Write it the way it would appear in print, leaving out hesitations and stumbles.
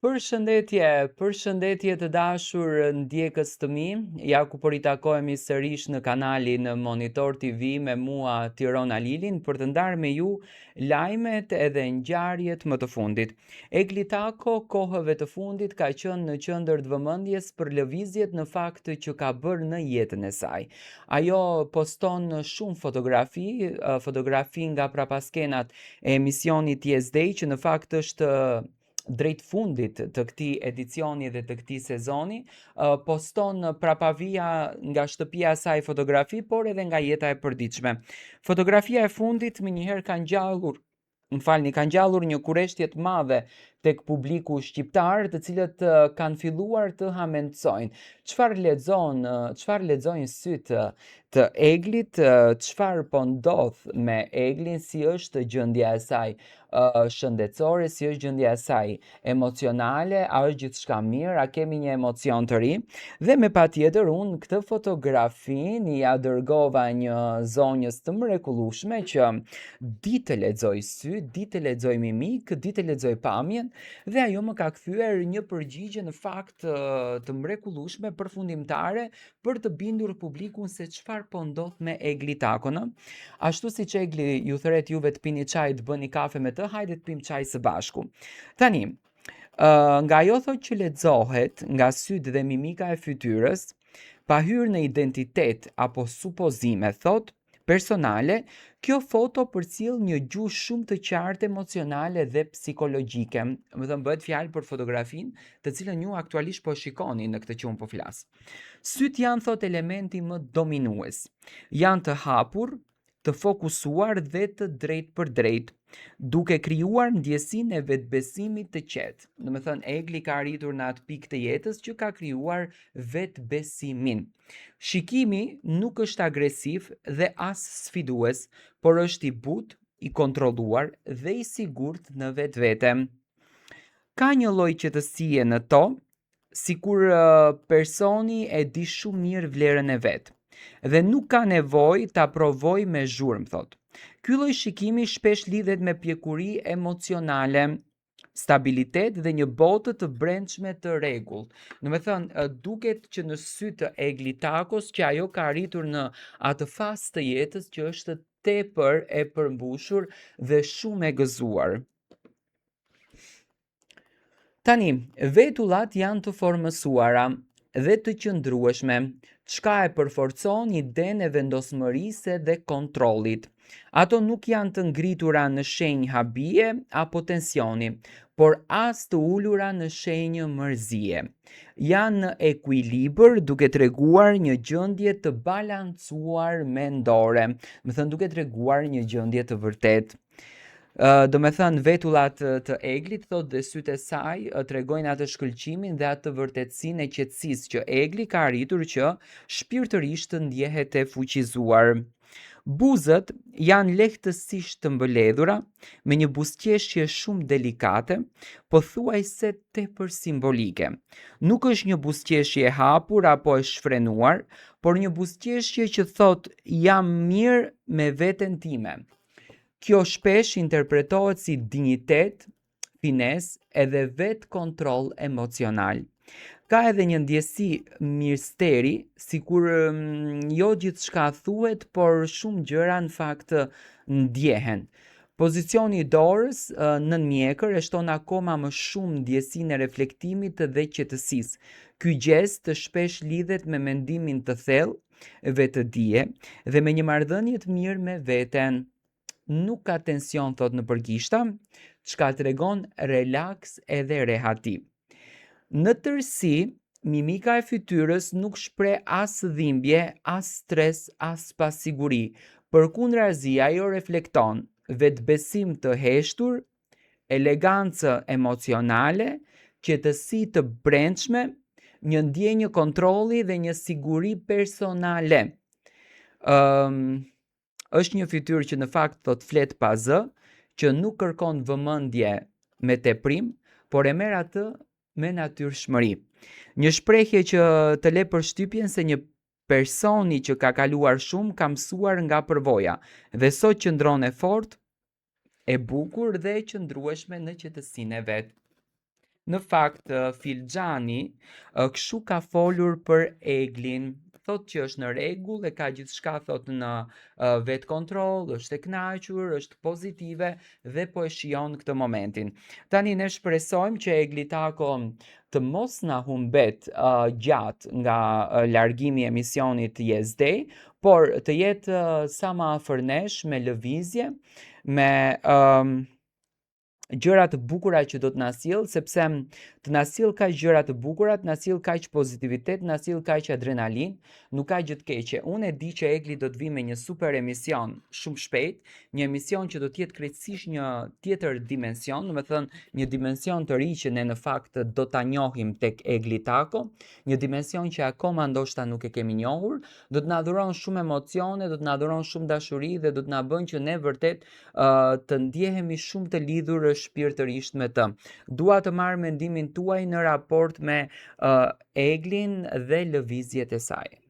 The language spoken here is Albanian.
Përshëndetje të dashur ndjekës të mi, ja ku po ritakohemi sërish në kanalin Monitor TV me mua Tirona Lilin për të ndarë me ju lajmet edhe ngjarjet më të fundit. Egli Tako kohëve të fundit ka qenë në qendër të vëmendjes për lëvizjet në fakt që ka bërë në jetën e saj. Ajo poston shumë fotografi nga prapaskenat e emisionit Yes Day që në fakt është drejt fundit të këtij edicioni dhe të këtij sezoni, poston prapavia nga shtëpia e saj fotografi, por edhe nga jeta e përditshme. Fotografia e fundit menjëherë ka ngjallur një kurreshtje të madhe tek publiku shqiptar, të cilët kanë filluar të hamendsojnë çfarë lexojnë sytë të Eglit, çfarë po ndodh me Eglin, si është gjendja e saj shëndetësore, si është gjendja e saj emocionale, a është gjithçka mirë, a kemi një emocion të ri. Dhe me patjetër unë këtë fotografin ja dërgova një zonjës të mrekullueshme që di të lexoj sy, di të lexoj mimik, di të lexoj pamjen, dhe ajo më ka kthyer një përgjigje në fakt të mrekullueshme, përfundimtare, për të bindur publikun se çfarë po ndodh me Egli Takon. Ashtu siç Egli ju thret juve të pini çaj, të bëni kafe me të, hajde të pim çaj së bashku. Tani, nga ajo thot që lexohet nga sytë dhe mimika e fytyrës, pa hyrë në identitet apo supozime, thot, personale, kjo foto përcjell një gjuhë shumë të qartë emocionale dhe psikologjike. Më thënë bëhet fjalë për fotografinë të cilën ju aktualisht po shikoni në këtë që unë po flas. Sytë janë, thot, elementi më dominues. Janë të hapur, të fokusuar dhe të drejt për drejt, duke krijuar ndjesinë e vetbesimit të qetë. Domethënë Egli ka arritur në atë pikë të jetës që ka krijuar vetbesimin. Shikimi nuk është agresiv dhe as sfidues, por është i butë, i kontrolluar dhe i sigurt në vetvete. Ka një lloj qetësie në to, sikur personi e di shumë mirë vlerën e vet dhe nuk ka nevojë ta provojë me zhurmë, thot. Ky lloj shikimi shpesh lidhet me pjekuri emocionale, stabilitet dhe një botë të brendshme të rregullt. Domethënë, duket që në sy të Egli Takos që ajo ka arritur në atë fazë të jetës që është tepër e përmbushur dhe shumë e gëzuar. Tani, vetullat janë të formësuara dhe të qëndrueshme, çka e përforcon idenë e vendosmërisë dhe kontrollit. Ato nuk janë të ngritura në shenjë habie apo tensioni, por as të ulura në shenjë mërzie. Janë në ekuilibër, duke treguar një gjendje të balancuar mendore, më thënë duke treguar një gjendje të vërtetë. Do me thënë vetullat të Eglit, thot, dhe sytë e saj tregojnë atë shkëlqimin dhe atë vërtetësinë e qetësisë që Egli ka arritur që shpirtërisht të ndjehet e fuqizuar. Buzët janë lehtësisht të mbëledhura, me një buzëqeshje shumë delikate, pothuajse tepër simbolike. Nuk është një buzëqeshje e hapur apo e shfrenuar, por një buzëqeshje që thot jam mirë me veten time. Kjo shpesh interpretohet si dinjitet, finesë edhe vetë kontroll emocional. Ka edhe një ndjesi mirësteri, sikur jo gjithçka thuhet, por shumë gjëra në fakt ndjehen. Pozicioni i dorës nën mjekër e shton akoma më shumë ndjesinë e reflektimit dhe qetësisë. Ky gest shpesh lidhet me mendimin të thellë, vetëdije dhe me një marrëdhënie të mirë me veten. Nuk ka tension, thot, në përgishta, çka tregon relaks edhe rehati. Në tërësi, mimika e fytyrës nuk shpreh as dhimbje, as stres, as pasiguri. Përkundrazi, ajo reflekton vetbesim të heshtur, elegancë emocionale, qetësi të brendshme, një ndjenjë kontrolli dhe një siguri personale. Është një fytyrë që në fakt thot flet pa zë, që nuk kërkon vëmendje me teprim, por e merr atë me natyrshmëri. Një shprehje që të le përshtypjen se një personi që ka kaluar shumë ka mësuar nga përvoja dhe sot qëndron e fortë, e bukur dhe e qëndrueshme në qetësinë e vet. Në fakt, Filxhani kështu ka folur për Eglin. Thot që është në rregull e ka gjithçka thot në vetë kontroll, është e kënaqur, është pozitive dhe po e shijon këtë momentin. Tani ne shpresojmë që Egli Tako të mos na humbet gjatë nga largimi i emisionit Yes Day, por të jetë sa më afër nesh me lëvizje, me gjëra të bukura që do të na sjell, sepse të na sjell kaq gjëra të bukura, të na sjell kaq pozitivitet, na sjell kaq adrenalin, nuk ka gjë të keqe. Unë e di që Egli do të vi me një super emision shumë shpejt, një emision që do të jetë krejtësisht një tjetër dimension, domethënë një dimension të ri që ne në fakt do ta njohim tek Egli Tako, një dimension që akoma ndoshta nuk e kemi njohur, do të na dhuron shumë emocione, do të na dhuron shumë dashuri dhe do të na bën që ne vërtet të ndjehemi shumë të lidhur shpirtërisht me të. Dua të marr mendimin tuaj në raport me Eglin dhe lëvizjet e saj.